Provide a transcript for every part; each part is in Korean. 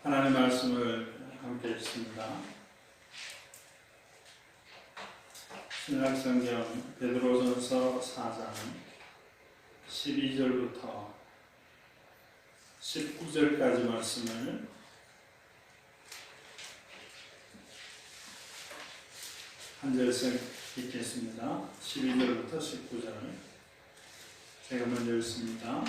하나님의 말씀을 함께 읽습니다. 신약성경 베드로전서 4장 12절부터 19절까지 말씀을 한 절씩 읽겠습니다. 12절부터 19절 제가 먼저 읽습니다.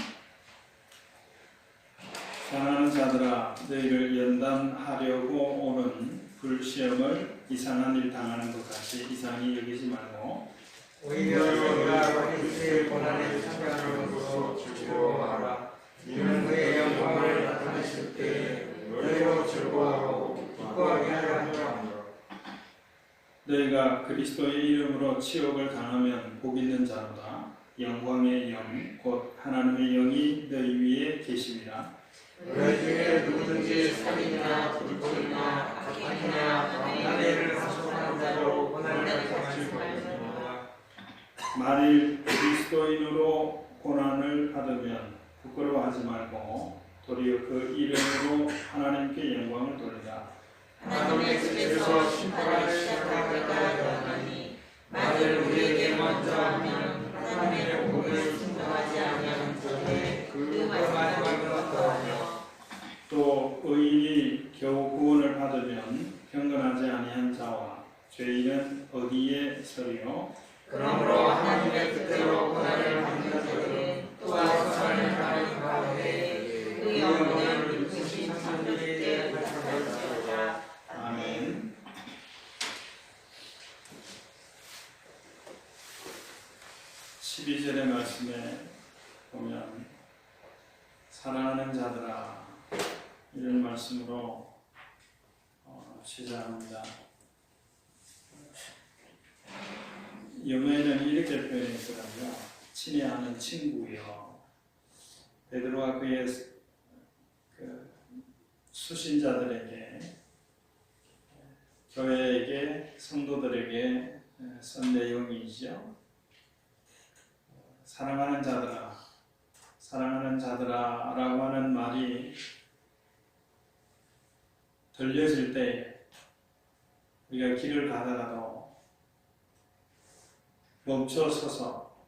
사랑하는 자들아, 너희를 연단하려고 오는 불시험을 이상한 일 당하는 것 같이 이상히 여기지 말고 오히려 너희가 그리스도의 고난에 참여함으로써 즐거워하라. 이는 그의 영광을 나타내실 때 너희로 즐거워하고 기뻐하게 하려 함이라. 너희가 그리스도의 이름으로 치욕을 당하면 복 있는 자로다. 영광의 영 곧 하나님의 영이 너희 위에 계심이라. 너희 중에 누구든지 살인이나 불법이나 악행이나 나네를 하소연한 자로 고난을 당하지 말지어다. 만일 그리스도인으로 고난을 받으면 부끄러워하지 말고 도리어 그 이름으로 하나님께 영광을 돌리라. 하나님의 집에서 심판을 시작할 때가 되었나니 만일 우리에게 먼저 하면 하나님의 복을 순종하지 아니하는 자에 그 마지막은 어떠하며 또 의인이 겨우 구원을 받으면 경건하지 아니한 자와 죄인은 어디에 서리요? 그러므로 하나님의 뜻대로 고난을 받는 자들은 또한 선을 하는 가운데 그 영혼을 누구신 참되게 나타낼지어다. 아멘. (12절의) 말씀에 보면 사랑하는 자들아 이런 말씀으로 시작합니다. 영어에는 이렇게 표현했더라고요. 친히 아는 친구요. 베드로가 그의 수신자들에게, 교회에게, 성도들에게 쓴 내용이죠. 사랑하는 자들아, 사랑하는 자들아 라고 하는 말이 들려질 때 우리가 길을 가다가도 멈춰 서서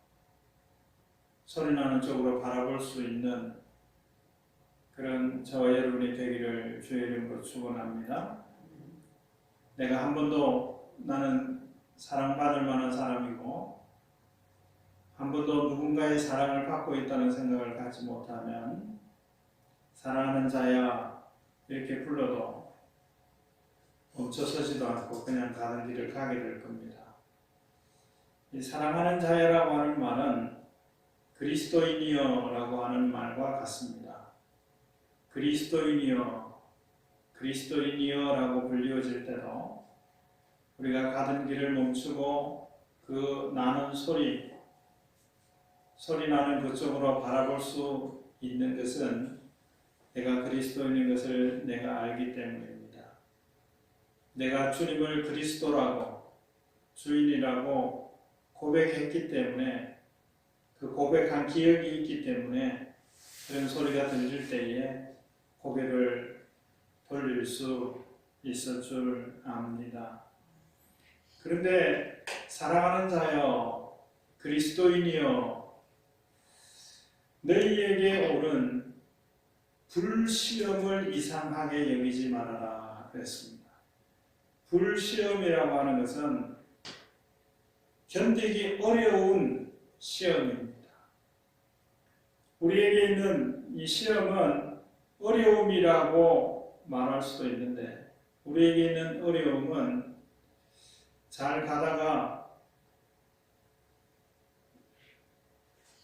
소리나는 쪽으로 바라볼 수 있는 그런 저와 여러분이 되기를 주의 이름으로 축원합니다. 내가 한 번도 나는 사랑받을 만한 사람이고 한 번도 누군가의 사랑을 받고 있다는 생각을 갖지 못하면 사랑하는 자야 이렇게 불러도 멈춰서지도 않고 그냥 가는 길을 가게 될 겁니다. 이 사랑하는 자야라고 하는 말은 그리스도인이여 라고 하는 말과 같습니다. 그리스도인이여, 그리스도인이여 라고 불리워질 때도 우리가 가던 길을 멈추고 그 나는 소리 나는 그쪽으로 바라볼 수 있는 것은 내가 그리스도인인 것을 내가 알기 때문입니다. 내가 주님을 그리스도라고 주인이라고 고백했기 때문에 그 고백한 기억이 있기 때문에 그런 소리가 들릴 때에 고개를 돌릴 수 있을 줄 압니다. 그런데 사랑하는 자여 그리스도인이여 너희에게 오는 불시험을 이상하게 여기지 말아라 그랬습니다. 불시험이라고 하는 것은 견디기 어려운 시험입니다. 우리에게 있는 이 시험은 어려움이라고 말할 수도 있는데 우리에게 있는 어려움은 잘 가다가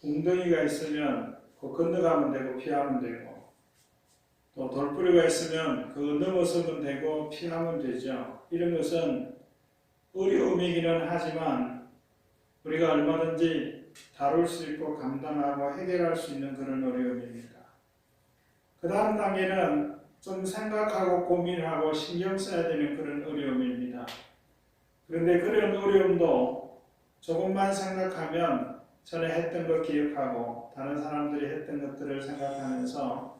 웅덩이가 있으면 그 건너가면 되고 피하면 되고 또 돌부리가 있으면 그거 넘어서면 되고 피하면 되죠. 이런 것은 어려움이기는 하지만 우리가 얼마든지 다룰 수 있고 감당하고 해결할 수 있는 그런 어려움입니다. 그 다음 단계는 좀 생각하고 고민하고 신경 써야 되는 그런 어려움입니다. 그런데 그런 어려움도 조금만 생각하면 전에 했던 거 기억하고 다른 사람들이 했던 것들을 생각하면서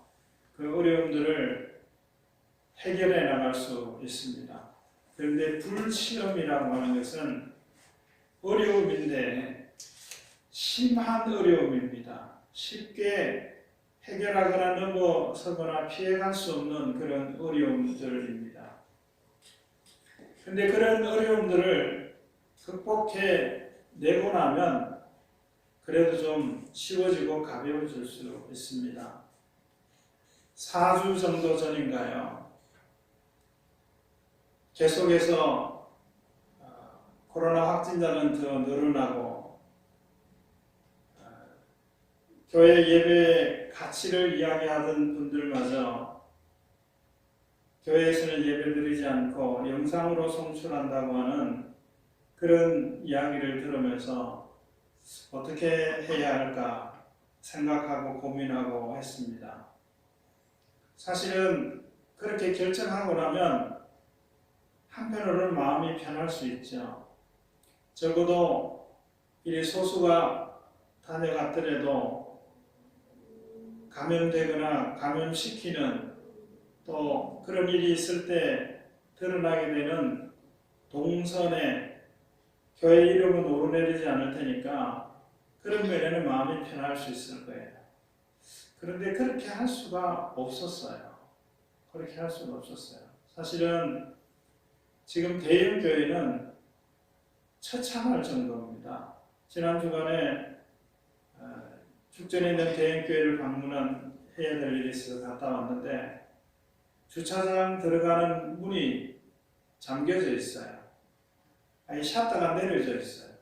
그 어려움들을 해결해 나갈 수 있습니다. 그런데 불시험이라고 하는 것은 어려움인데 심한 어려움입니다. 쉽게 해결하거나 넘어서거나 피해갈 수 없는 그런 어려움들입니다. 그런데 그런 어려움들을 극복해 내고 나면 그래도 좀 쉬워지고 가벼워질 수 있습니다. 4주 정도 전인가요? 계속해서 코로나 확진자는 더 늘어나고 교회 예배 가치를 이야기하던 분들마저 교회에서는 예배드리지 않고 영상으로 송출한다고 하는 그런 이야기를 들으면서 어떻게 해야 할까 생각하고 고민하고 했습니다. 사실은 그렇게 결정하고 나면 한편으로는 마음이 편할 수 있죠. 적어도 이 소수가 다녀갔더라도 감염되거나 감염시키는 또 그런 일이 있을 때 드러나게 되는 동선에 교회 이름은 오르내리지 않을 테니까 그런 면에는 마음이 편할 수 있을 거예요. 그런데 그렇게 할 수가 없었어요. 그렇게 할 수가 없었어요. 사실은 지금 대형 교회는 처참할 정도입니다. 지난 주간에 축전에 있는 대형 교회를 방문해야 될 일이 있어서 갔다 왔는데 주차장 들어가는 문이 잠겨져 있어요. 아니 샷터가 내려져 있어요.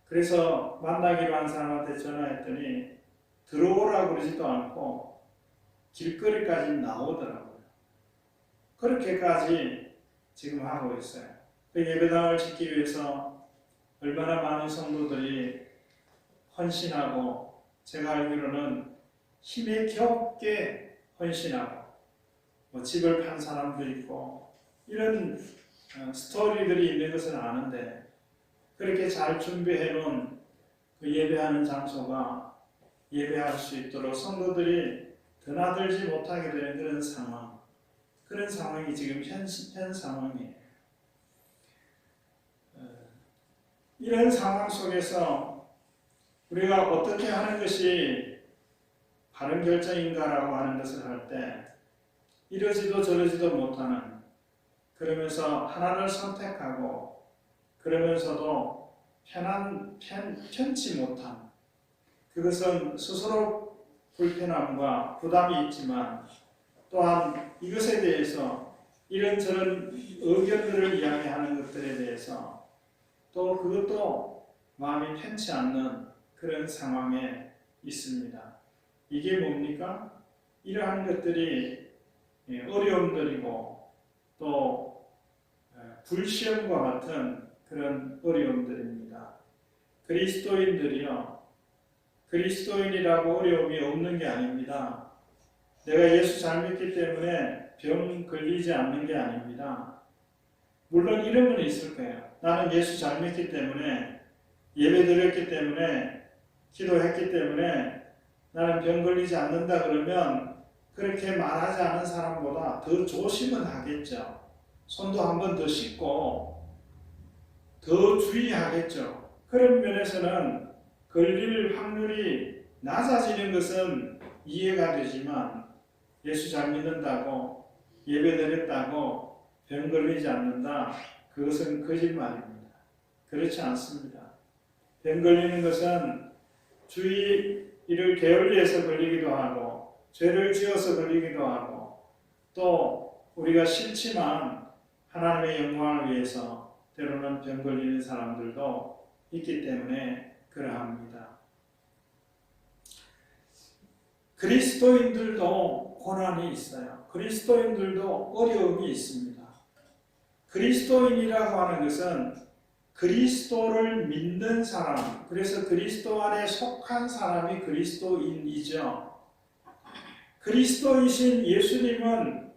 그래서 만나기로 한 사람한테 전화했더니 들어오라고 그러지도 않고 길거리까지 나오더라고요. 그렇게까지 지금 하고 있어요. 그 예배당을 짓기 위해서 얼마나 많은 성도들이 헌신하고 제가 알기로는 힘에 겹게 헌신하고 집을 판 사람도 있고 이런 스토리들이 있는 것은 아는데 그렇게 잘 준비해 놓은 그 예배하는 장소가 예배할 수 있도록 성도들이 드나들지 못하게 되는 그런 상황이 지금 현 상황이에요. 이런 상황 속에서 우리가 어떻게 하는 것이 바른 결정인가라고 하는 것을 할 때 이러지도 저러지도 못하는 그러면서 하나를 선택하고 그러면서도 편치 못한 그것은 스스로 불편함과 부담이 있지만 또한 이것에 대해서 이런저런 의견들을 이야기하는 것들에 대해서 또 그것도 마음이 편치 않는 그런 상황에 있습니다. 이게 뭡니까? 이러한 것들이 어려움들이고 또 불시험과 같은 그런 어려움들입니다. 그리스도인이라고 어려움이 없는 게 아닙니다. 내가 예수 잘 믿기 때문에 병 걸리지 않는 게 아닙니다. 물론 이런 건 있을 거예요. 나는 예수 잘 믿기 때문에 예배 드렸기 때문에 기도했기 때문에 나는 병 걸리지 않는다 그러면 그렇게 말하지 않은 사람보다 더 조심은 하겠죠. 손도 한 번 더 씻고 더 주의하겠죠. 그런 면에서는 걸릴 확률이 낮아지는 것은 이해가 되지만 예수 잘 믿는다고 예배 드렸다고 병 걸리지 않는다. 그것은 거짓말입니다. 그렇지 않습니다. 병 걸리는 것은 주의 일을 게을리해서 걸리기도 하고 죄를 지어서 걸리기도 하고 또 우리가 싫지만 하나님의 영광을 위해서 때로는 병 걸리는 사람들도 있기 때문에 그러합니다. 그리스도인들도 고난이 있어요. 그리스도인들도 어려움이 있습니다. 그리스도인이라고 하는 것은 그리스도를 믿는 사람, 그래서 그리스도 안에 속한 사람이 그리스도인이죠. 그리스도이신 예수님은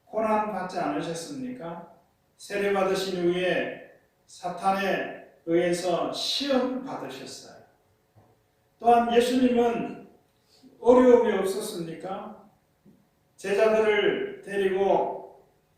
고난 받지 않으셨습니까? 세례 받으신 후에 사탄에 의해서 시험 받으셨어요. 또한 예수님은 어려움이 없었습니까? 제자들을 데리고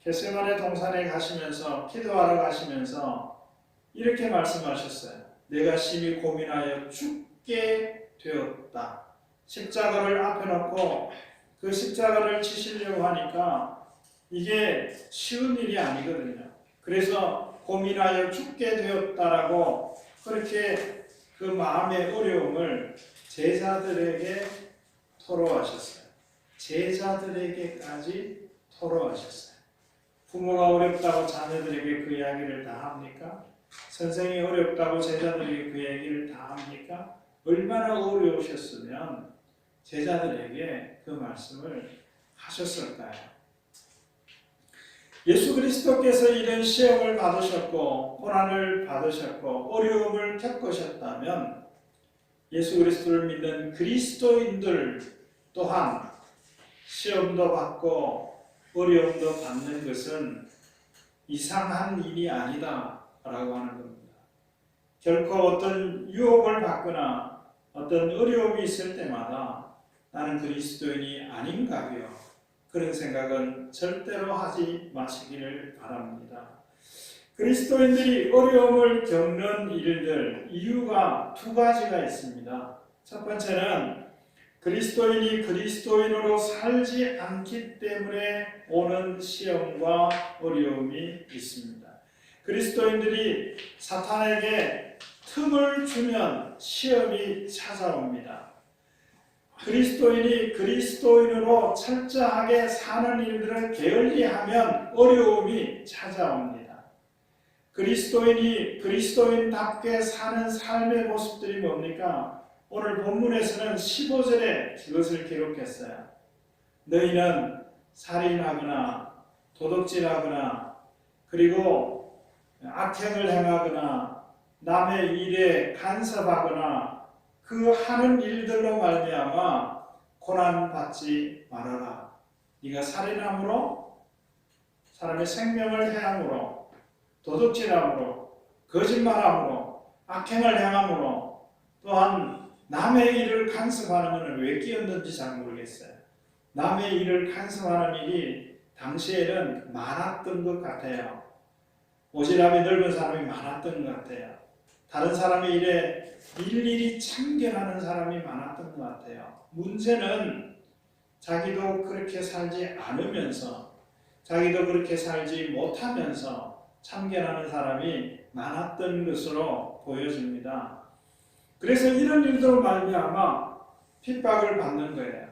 겟세마네 동산에 가시면서 기도하러 가시면서 이렇게 말씀하셨어요. 내가 심히 고민하여 죽게 되었다. 십자가를 앞에 놓고 그 십자가를 지시려고 하니까 이게 쉬운 일이 아니거든요. 그래서 고민하여 죽게 되었다라고 그렇게 그 마음의 어려움을 제자들에게 토로하셨어요. 제자들에게까지 토로하셨어요. 부모가 어렵다고 자녀들에게 그 이야기를 다 합니까? 선생이 어렵다고 제자들에게 그 얘기를 다 합니까? 얼마나 어려우셨으면 제자들에게 그 말씀을 하셨을까요? 예수 그리스도께서 이런 시험을 받으셨고 고난을 받으셨고 어려움을 겪으셨다면 예수 그리스도를 믿는 그리스도인들 또한 시험도 받고 어려움도 받는 것은 이상한 일이 아니다 라고 하는 겁니다. 결코 어떤 유혹을 받거나 어떤 어려움이 있을 때마다 나는 그리스도인이 아닌가요? 그런 생각은 절대로 하지 마시기를 바랍니다. 그리스도인들이 어려움을 겪는 일들, 이유가 두 가지가 있습니다. 첫 번째는 그리스도인이 그리스도인으로 살지 않기 때문에 오는 시험과 어려움이 있습니다. 그리스도인들이 사탄에게 틈을 주면 시험이 찾아옵니다. 그리스도인이 그리스도인으로 철저하게 사는 일들을 게을리하면 어려움이 찾아옵니다. 그리스도인이 그리스도인답게 사는 삶의 모습들이 뭡니까? 오늘 본문에서는 15절에 그것을 기록했어요. 너희는 살인하거나 도둑질하거나 그리고 악행을 행하거나 남의 일에 간섭하거나 그 하는 일들로 말미암아 고난 받지 말아라. 네가 살인함으로 사람의 생명을 해함으로 도둑질함으로 거짓말함으로 악행을 행함으로 또한 남의 일을 간섭하는 것은 왜 끼었는지 잘 모르겠어요. 남의 일을 간섭하는 일이 당시에는 많았던 것 같아요. 오지랖이 넓은 사람이 많았던 것 같아요. 다른 사람의 일에 일일이 참견하는 사람이 많았던 것 같아요. 문제는 자기도 그렇게 살지 않으면서 자기도 그렇게 살지 못하면서 참견하는 사람이 많았던 것으로 보여집니다. 그래서 이런 일들로 말미암아 핍박을 받는 거예요.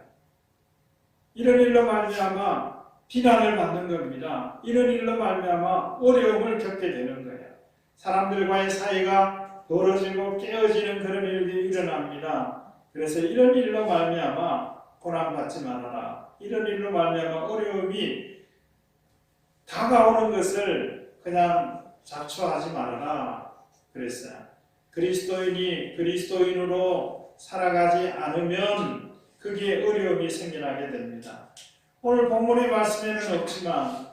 이런 일로 말미암아 비난을 받는 겁니다. 이런 일로 말미암아 어려움을 겪게 되는 거예요. 사람들과의 사이가 벌어지고 깨어지는 그런 일들이 일어납니다. 그래서 이런 일로 말미암아 고난받지 말아라. 이런 일로 말미암아 어려움이 다가오는 것을 그냥 자초하지 말아라 그랬어요. 그리스도인이 그리스도인으로 살아가지 않으면 거기에 어려움이 생겨나게 됩니다. 오늘 본문의 말씀에는 없지만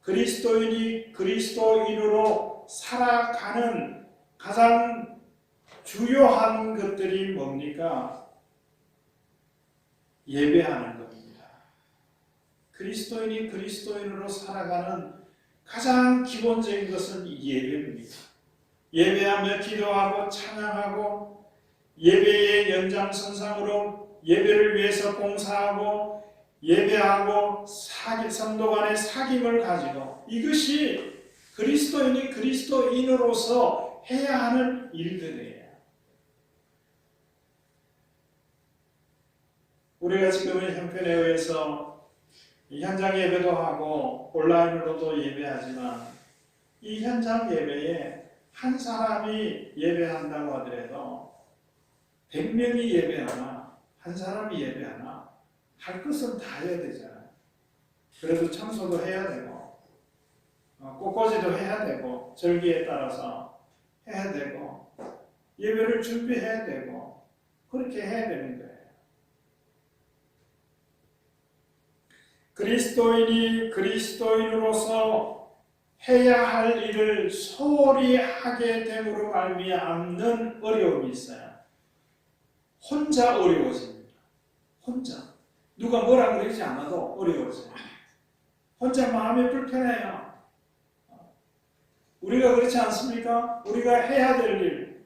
그리스도인이 그리스도인으로 살아가는 가장 주요한 것들이 뭡니까? 예배하는 겁니다. 그리스도인이 그리스도인으로 살아가는 가장 기본적인 것은 예배입니다. 예배하며 기도하고 찬양하고 예배의 연장선상으로 예배를 위해서 봉사하고 예배하고 성도 간의 사귐을 가지고 이것이 그리스도인이 그리스도인으로서 해야 하는 일들이에요. 우리가 지금은 형편에 의해서 현장 예배도 하고 온라인으로도 예배하지만 이 현장 예배에 한 사람이 예배한다고 하더라도 100명이 예배하나 한 사람이 예배하나 할 것은 다 해야 되잖아요. 그래도 청소도 해야 되고 꽃꽂이도 해야 되고 절기에 따라서 해야 되고 예배를 준비해야 되고 그렇게 해야 되는 거예요. 그리스도인이 그리스도인으로서 해야 할 일을 소홀히 하게 됨으로 말미암는 어려움이 있어요. 혼자 어려워집니다. 혼자. 누가 뭐라 그러지 않아도 어려워져요. 혼자 마음이 불편해요. 우리가 그렇지 않습니까? 우리가 해야 될 일,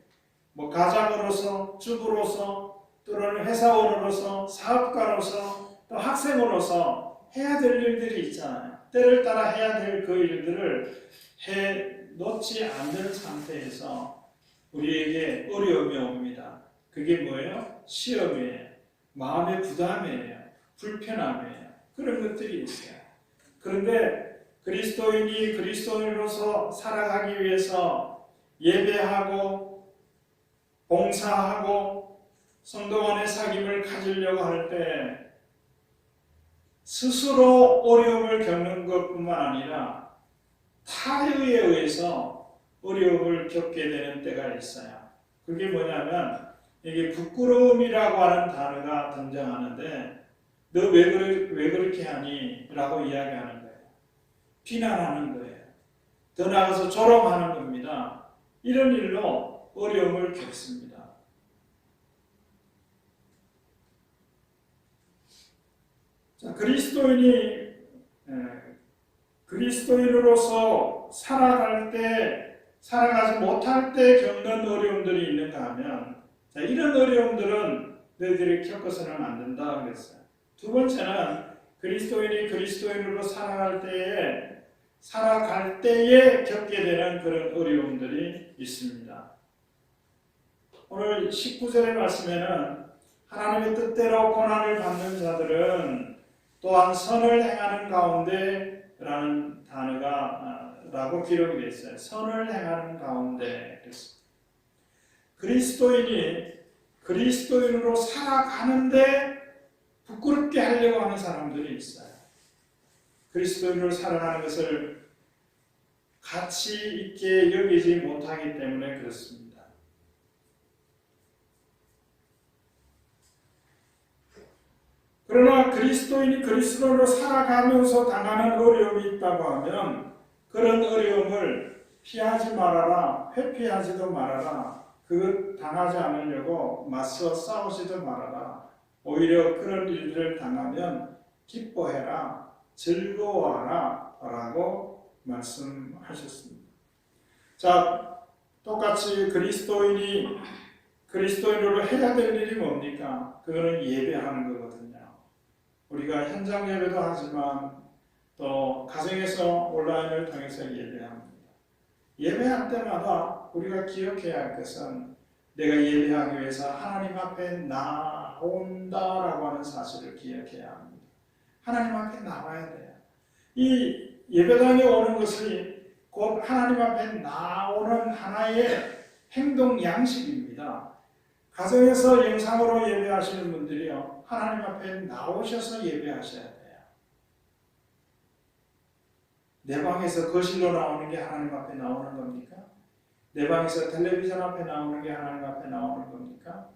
가장으로서, 주부로서, 또는 회사원으로서, 사업가로서, 또 학생으로서 해야 될 일들이 있잖아요. 때를 따라 해야 될 그 일들을 해 놓지 않는 상태에서 우리에게 어려움이 옵니다. 그게 뭐예요? 시험이에요. 마음의 부담이에요. 불편함이에요. 그런 것들이 있어요. 그런데 그리스도인이 그리스도인으로서 살아가기 위해서 예배하고 봉사하고 성도간의 사귐을 가지려고 할 때 스스로 어려움을 겪는 것뿐만 아니라 타의에 의해서 어려움을 겪게 되는 때가 있어요. 그게 뭐냐면 이게 부끄러움이라고 하는 단어가 등장하는데 너 왜 그렇게 하니? 라고 이야기하는 거예요. 비난하는 거예요. 더 나아가서 조롱하는 겁니다. 이런 일로 어려움을 겪습니다. 자, 그리스도인으로서 살아가지 못할 때 겪는 어려움들이 있는가 하면, 자, 이런 어려움들은 너희들이 겪어서는 안 된다 그랬어요. 두 번째는 그리스도인이 그리스도인으로 살아갈 때에 겪게 되는 그런 어려움들이 있습니다. 오늘 19절의 말씀에는 하나님의 뜻대로 고난을 받는 자들은 또한 선을 행하는 가운데 라는 단어가 라고 기록이 되어 있어요. 선을 행하는 가운데 그랬습니다. 그리스도인이 그리스도인으로 살아가는데 부끄럽게 하려고 하는 사람들이 있어요. 그리스도인으로 살아가는 것을 가치 있게 여기지 못하기 때문에 그렇습니다. 그러나 그리스도인이 그리스도로 살아가면서 당하는 어려움이 있다고 하면 그런 어려움을 피하지 말아라, 회피하지도 말아라, 그것 당하지 않으려고 맞서 싸우지도 말아라. 오히려 그런 일들을 당하면 기뻐해라, 즐거워하라 라고 말씀하셨습니다. 자, 똑같이 그리스도인으로 해야 될 일이 뭡니까? 그거는 예배하는 거거든요. 우리가 현장 예배도 하지만 또 가정에서 온라인을 통해서 예배합니다. 예배할 때마다 우리가 기억해야 할 것은 내가 예배하기 위해서 하나님 앞에 나온다라고 하는 사실을 기억해야 합니다. 하나님 앞에 나와야 돼요. 이 예배당에 오는 것이 곧 하나님 앞에 나오는 하나의 행동 양식입니다. 가정에서 영상으로 예배하시는 분들이요, 하나님 앞에 나오셔서 예배하셔야 돼요. 내 방에서 거실로 나오는 게 하나님 앞에 나오는 겁니까? 내 방에서 텔레비전 앞에 나오는 게 하나님 앞에 나오는 겁니까?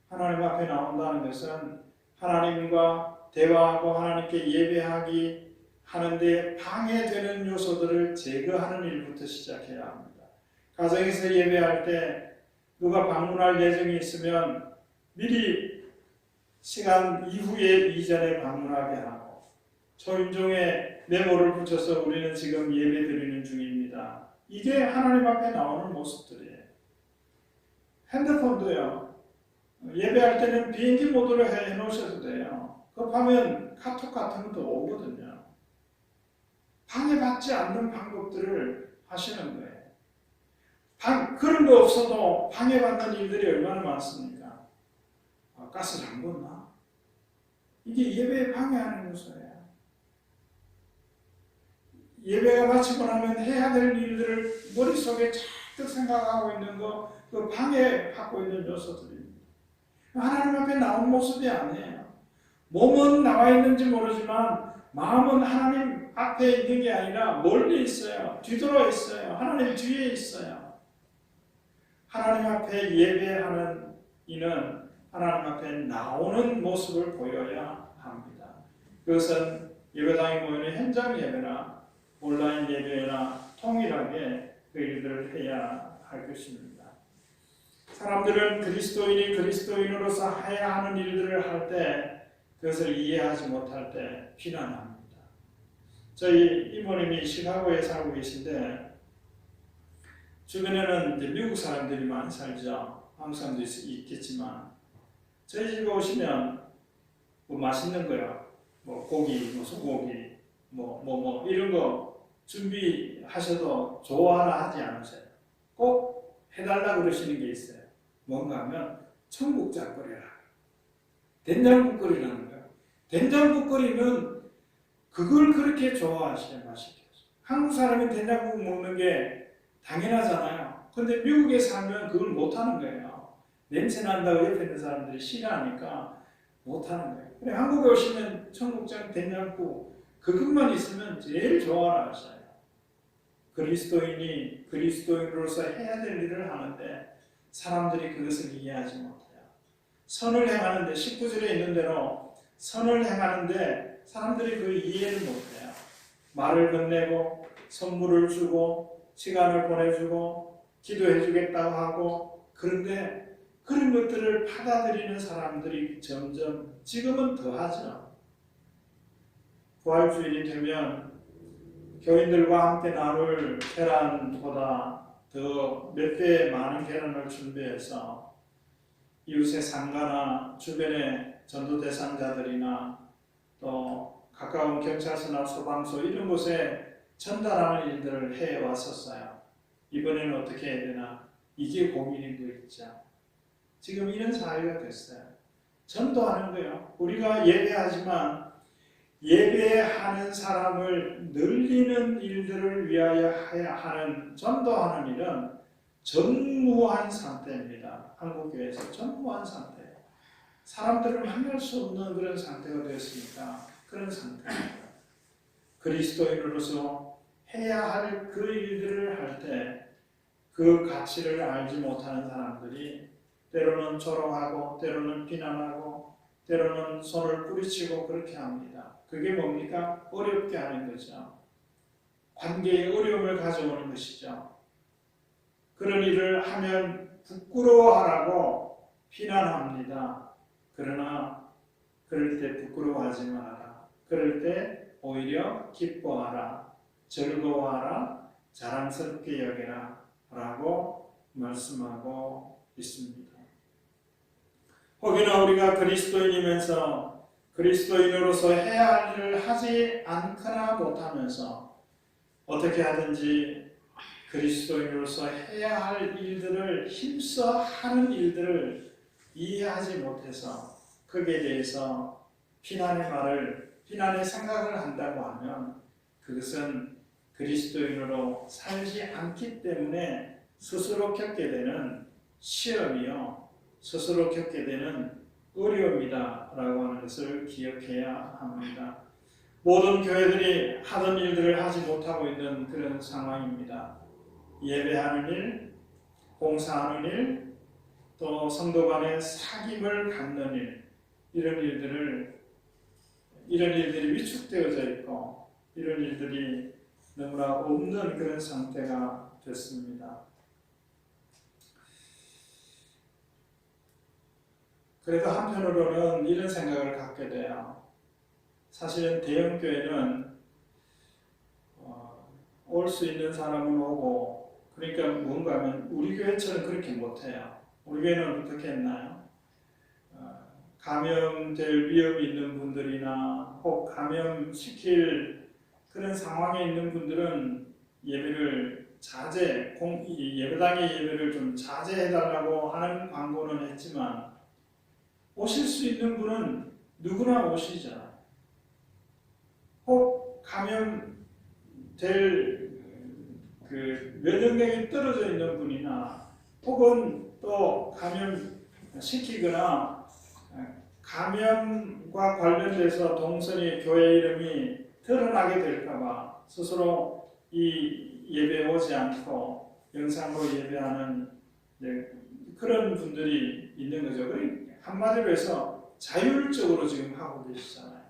하나님 앞에 나온다는 것은 하나님과 대화하고 하나님께 예배하기 하는데 방해되는 요소들을 제거하는 일부터 시작해야 합니다. 가정에서 예배할 때 누가 방문할 예정이 있으면 미리 시간 이전에 방문하게 하고 초인종에 메모를 붙여서 우리는 지금 예배 드리는 중입니다. 이게 하나님 앞에 나오는 모습들이에요. 핸드폰도요, 예배할 때는 비행기 모드로 해놓으셔도 돼요. 급하면 카톡 같은 것도 오거든요. 방해받지 않는 방법들을 하시는 거예요. 그런 거 없어도 방해받는 일들이 얼마나 많습니까? 가스 잠궜나? 이게 예배에 방해하는 요소예요. 예배가 마치고 나면 해야 될 일들을 머릿속에 잔뜩 생각하고 있는 거, 그 방해받고 있는 요소들입니다. 하나님 앞에 나온 모습이 아니에요. 몸은 나와 있는지 모르지만 마음은 하나님 앞에 있는 게 아니라 멀리 있어요. 뒤돌아 있어요. 하나님 뒤에 있어요. 하나님 앞에 예배하는 이는 하나님 앞에 나오는 모습을 보여야 합니다. 그것은 예배당에 모이는 현장 예배나 온라인 예배나 통일하게 그 일들을 해야 할 것입니다. 사람들은 그리스도인이 그리스도인으로서 해야 하는 일들을 할 때 그것을 이해하지 못할 때 비난합니다. 저희 이모님이 시카고에 살고 계신데 주변에는 이제 미국 사람들이 많이 살죠. 한국 사람도 있겠지만 저희 집에 오시면 뭐 맛있는 거야, 뭐 고기, 뭐 소고기, 뭐 이런 거 준비하셔도 좋아라 하지 않으세요. 꼭 해달라 그러시는 게 있어요. 뭔가 하면 청국장 끓여라, 된장국 끓이라는 거예요. 된장국 끓이면 그걸 그렇게 좋아하시는 맛이죠. 한국 사람이 된장국 먹는 게 당연하잖아요. 근데 미국에 살면 그걸 못하는 거예요. 냄새 난다고 옆에 있는 사람들이 싫어하니까 못하는 거예요. 근데 한국에 오시면 청국장, 된장국 그것만 있으면 제일 좋아라 하셔요. 그리스도인이 그리스도인으로서 해야 될 일을 하는데 사람들이 그것을 이해하지 못해요. 선을 행하는데 19절에 있는 대로 선을 행하는데 사람들이 그 이해를 못해요. 말을 건네고 선물을 주고 시간을 보내주고 기도해 주겠다고 하고, 그런데 그런 것들을 받아들이는 사람들이 점점 지금은 더하죠. 부활주일이 되면 교인들과 함께 나눌 계란보다 더 몇 배 많은 계란을 준비해서 이웃의 상가나 주변의 전도 대상자들이나 또 가까운 경찰서나 소방서 이런 곳에 전달하는 일들을 해왔었어요. 이번에는 어떻게 해야 되나, 이게 고민이 또 있죠. 지금 이런 사회가 됐어요. 전도하는 거예요. 우리가 예배하지만 예배하는 사람을 늘리는 일들을 위하여 하는 전도하는 일은 전무한 상태입니다. 한국교회에서 전무한 상태예요. 사람들을 만날 수 없는 그런 상태가 되었으니까 그런 상태입니다. 그리스도인으로서 해야 할 그 일들을 할 때 그 가치를 알지 못하는 사람들이 때로는 조롱하고 때로는 비난하고 때로는 손을 뿌리치고 그렇게 합니다. 그게 뭡니까? 어렵게 하는 거죠. 관계에 어려움을 가져오는 것이죠. 그런 일을 하면 부끄러워하라고 비난합니다. 그러나 그럴 때 부끄러워하지 말아라. 그럴 때 오히려 기뻐하라. 즐거워하라. 자랑스럽게 여겨라. 라고 말씀하고 있습니다. 혹여나 우리가 그리스도인이면서 그리스도인으로서 해야 할 일을 하지 않거나 못하면서 어떻게 하든지 그리스도인으로서 해야 할 일들을 힘써 하는 일들을 이해하지 못해서 거기에 대해서 비난의 생각을 한다고 하면 그것은 그리스도인으로 살지 않기 때문에 스스로 겪게 되는 시험이요, 스스로 겪게 되는 어려움이다 라고 하는 것을 기억해야 합니다. 모든 교회들이 하던 일들을 하지 못하고 있는 그런 상황입니다. 예배하는 일, 봉사하는 일, 또 성도 간의 사귐을 갖는 일, 이런 일들이 위축되어져 있고 이런 일들이 너무나 없는 그런 상태가 됐습니다. 그래도 한편으로는 이런 생각을 갖게 돼요. 사실은 대형교회는 올 수 있는 사람은 오고, 그러니까 뭔가 하면 우리 교회처럼 그렇게 못해요. 우리 교회는 어떻게 했나요? 감염될 위험이 있는 분들이나 혹 감염시킬 그런 상황에 있는 분들은 예배를 예배당의 예배를 좀 자제해달라고 하는 광고는 했지만 오실 수 있는 분은 누구나 오시죠. 혹 감염될 그 면역력이 떨어져 있는 분이나 혹은 또 감염시키거나 감염과 관련돼서 동선이 교회 이름이 드러나게 될까봐 스스로 이 예배에 오지 않고 영상으로 예배하는 그런 분들이 있는 거죠. 한마디로 해서 자율적으로 지금 하고 계시잖아요.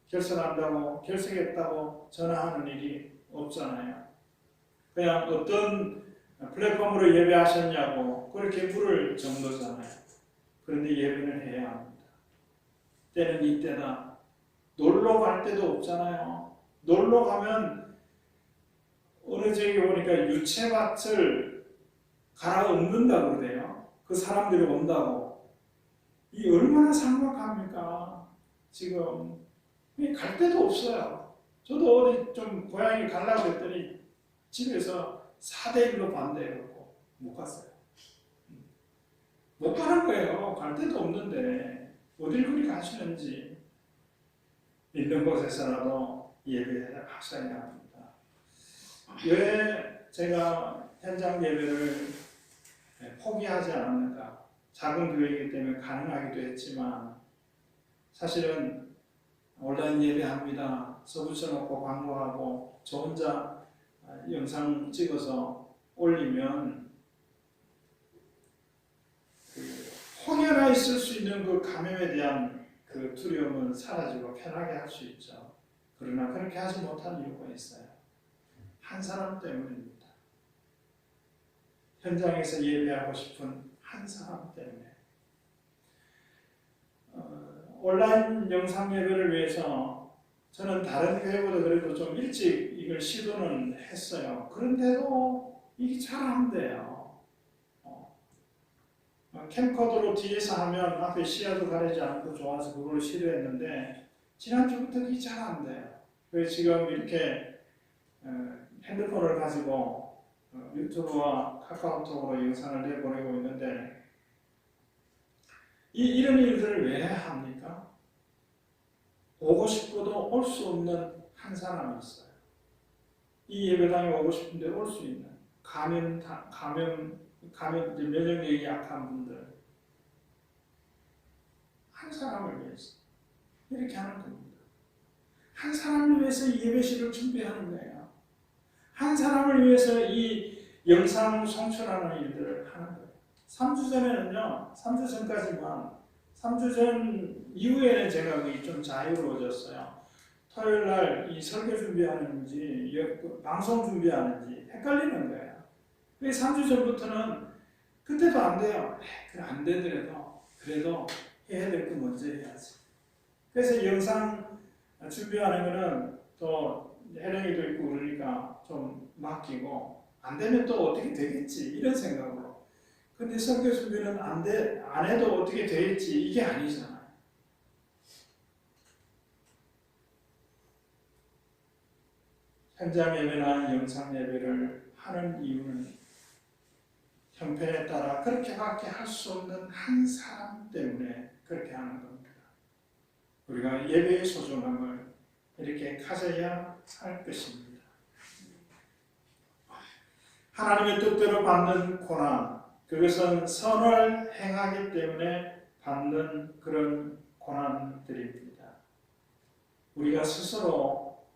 결석한다고, 결석했다고 전화하는 일이 없잖아요. 그냥 어떤 플랫폼으로 예배하셨냐고 그렇게 물을 정도잖아요. 그런데 예배는 해야 합니다. 때는 이때다. 놀러 갈 때도 없잖아요. 놀러 가면 어느 지역에 보니까 유채밭을 갈아엎는다고 그래요. 그 사람들이 온다고. 이 얼마나 삭막합니까? 지금 갈 데도 없어요. 저도 어디 좀 고향에 가려고 했더니 집에서 4대1로 반대해갖고 못 갔어요. 못 가는 거예요. 갈 데도 없는데 어딜 그리 가시는지 있는 곳에서라도 예배하셔야 합니다. 왜 제가 현장 예배를 포기하지 않았는가? 작은 교회이기 때문에 가능하기도 했지만 사실은 온라인 예배합니다. 서 붙여놓고 광고하고 저 혼자 영상 찍어서 올리면 혹여나 있을 수 있는 그 감염에 대한 그 두려움은 사라지고 편하게 할 수 있죠. 그러나 그렇게 하지 못한 이유가 있어요. 한 사람 때문입니다. 현장에서 예배하고 싶은 한 사람 때문에. 온라인 영상 예배를 위해서 저는 다른 교회보다 그래도 좀 일찍 이걸 시도는 했어요. 그런데도 이게 잘 안 돼요. 캠코더로 뒤에서 하면 앞에 시야도 가리지 않고 좋아서 그걸 시도했는데 지난주부터 이게 잘 안 돼요. 그래서 지금 이렇게 핸드폰을 가지고 유튜브와 카카오톡으로 영상을 내보내고 있는데 이런 일들을 왜 합니까? 오고 싶어도 올 수 없는 한 사람이 있어요. 이 예배당에 오고 싶은데 올 수 있는 면역력이 약한 분들 한 사람을 위해서 이렇게 하는 겁니다. 한 사람을 위해서 이 예배실을 준비하는 거예요. 한 사람을 위해서 이 영상 송출하는 일들을 하는 거예요. 3주 전에는요, 3주 전까지만, 3주 전 이후에는 제가 거의 좀 자유로워졌어요. 토요일 날 이 설교 준비하는지, 방송 준비하는지 헷갈리는 거예요. 그래서 3주 전부터는 그때도 안 돼요. 그래, 안 되더라도, 그래도 해야 될 거 먼저 해야지. 그래서 영상 준비하는 거는 또 혜령이도 있고 그러니까 좀 맡기고, 안 되면 또 어떻게 되겠지, 이런 생각으로. 근데 설교 준비는 안 해도 어떻게 되겠지, 이게 아니잖아요. 현장 예배나 영상 예배를 하는 이유는 형편에 따라 그렇게밖에 할 수 없는 한 사람 때문에 그렇게 하는 겁니다. 우리가 예배의 소중함을 이렇게 가져야 할 것입니다. 하나님의 뜻대로 받는 고난, 그것은 선을 행하기 때문에 받는 그런 고난들입니다. 우리가 스스로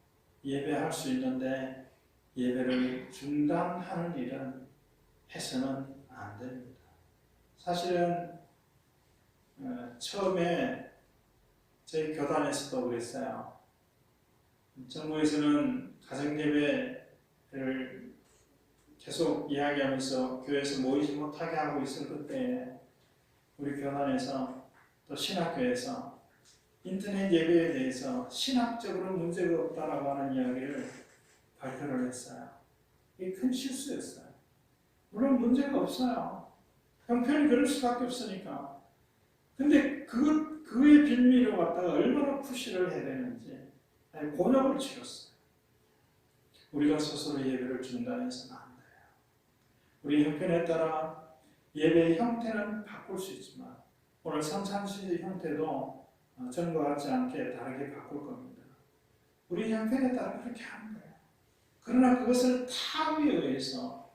예배할 수 있는데 예배를 중단하는 일은 해서는 안 됩니다. 사실은 처음에 저희 교단에서도 그랬어요. 정부에서는 가정예배를 계속 이야기하면서 교회에서 모이지 못하게 하고 있을 그때 우리 교단에서 또 신학교에서 인터넷 예배에 대해서 신학적으로 문제가 없다라고 하는 이야기를 발표를 했어요. 이게 큰 실수였어요. 물론 문제가 없어요. 형편이 그럴 수밖에 없으니까. 근데 그의 빌미를 갖다가 얼마나 푸시를 해야 되는지 곤욕을 치렀어요. 우리가 스스로 예배를 중단해서는 안 돼요. 우리 형편에 따라 예배의 형태는 바꿀 수 있지만 오늘 성찬식 형태도 전과 같지 않게 다르게 바꿀 겁니다. 우리 형편에 따라 그렇게 하는 거예요. 그러나 그것을 타의에 의해서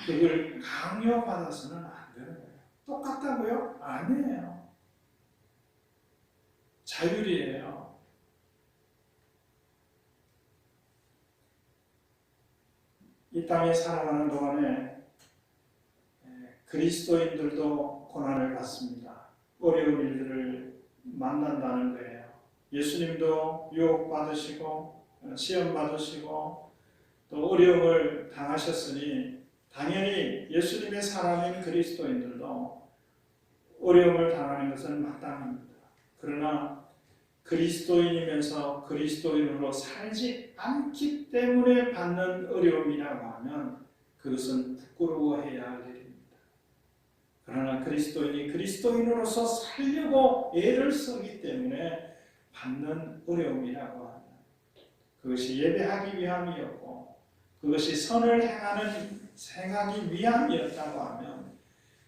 그걸 강요받아서는 안 되는 거예요. 똑같다고요? 아니에요. 자율이에요. 이 땅에 살아가는 동안에 그리스도인들도 고난을 받습니다. 어려운 일들을 만난다는 거예요. 예수님도 유혹받으시고 시험 받으시고 또 어려움을 당하셨으니 당연히 예수님의 사람인 그리스도인들도 어려움을 당하는 것은 마땅합니다. 그러나 그리스도인이면서 그리스도인으로 살지 않기 때문에 받는 어려움이라고 하면 그것은 부끄러워해야 할 일입니다. 그러나 그리스도인이 그리스도인으로서 살려고 애를 쓰기 때문에 받는 어려움이라고 하면 그것이 예배하기 위함이었고 그것이 선을 행하기 위함이었다고 하면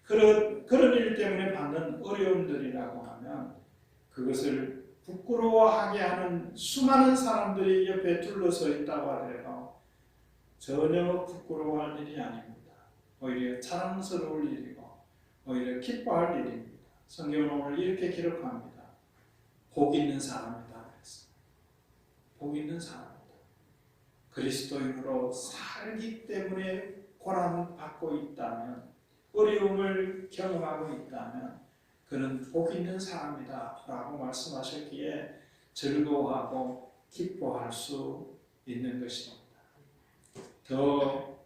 그런 일 때문에 받는 어려움들이라고 하면 그것을 부끄러워하게 하는 수많은 사람들이 옆에 둘러서 있다고 하더라도 전혀 부끄러워할 일이 아닙니다. 오히려 자랑스러울 일이고 오히려 기뻐할 일입니다. 성경은 오늘 이렇게 기록합니다. 복 있는 사람이다. 복 있는 사람이다. 그리스도인으로 살기 때문에 고난을 받고 있다면 어려움을 경험하고 있다면 그는 복 있는 사람이다 라고 말씀하셨기에 즐거워하고 기뻐할 수 있는 것입니다. 더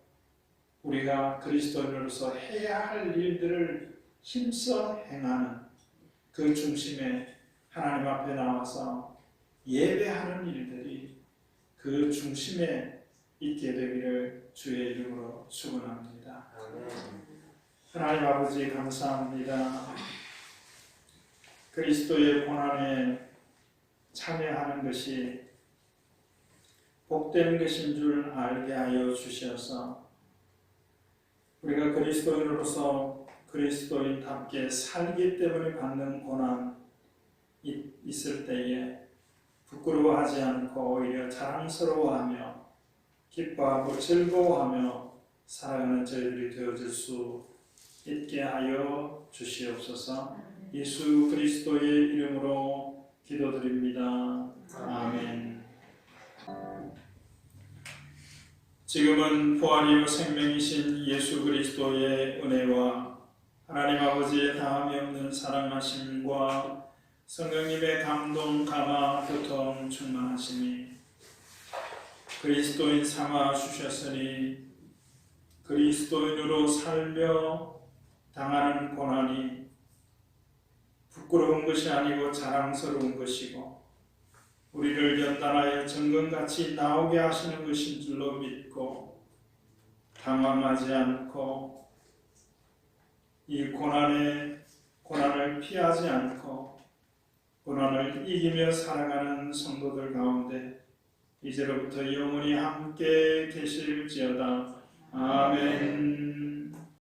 우리가 그리스도인으로서 해야 할 일들을 힘써 행하는 그 중심에 하나님 앞에 나와서 예배하는 일들이 그 중심에 있게 되기를 주의 이름으로 축원합니다. 하나님 아버지 감사합니다. 그리스도의 고난에 참여하는 것이 복된 것인 줄 알게 하여 주셔서 우리가 그리스도인으로서 그리스도인답게 살기 때문에 받는 고난이 있을 때에 부끄러워하지 않고 오히려 자랑스러워하며 기뻐하고 즐거워하며 살아가는 저희들이 되어질 수 있게 하여 주시옵소서. 예수 그리스도의 이름으로 기도드립니다. 아멘. 지금은 부활이요 생명이신 예수 그리스도의 은혜와 하나님 아버지의 다함이 없는 사랑하심과 성령님의 감동, 감화, 교통, 충만하심이 그리스도인 삼아 주셨으니 그리스도인으로 살며 당하는 고난이 부끄러운 것이 아니고 자랑스러운 것이고 우리를 연단하여 정금같이 나오게 하시는 것인 줄로 믿고 당황하지 않고 이 고난을 피하지 않고 고난을 이기며 살아가는 성도들 가운데 이제로부터 영원히 함께 계실지어다. 아멘.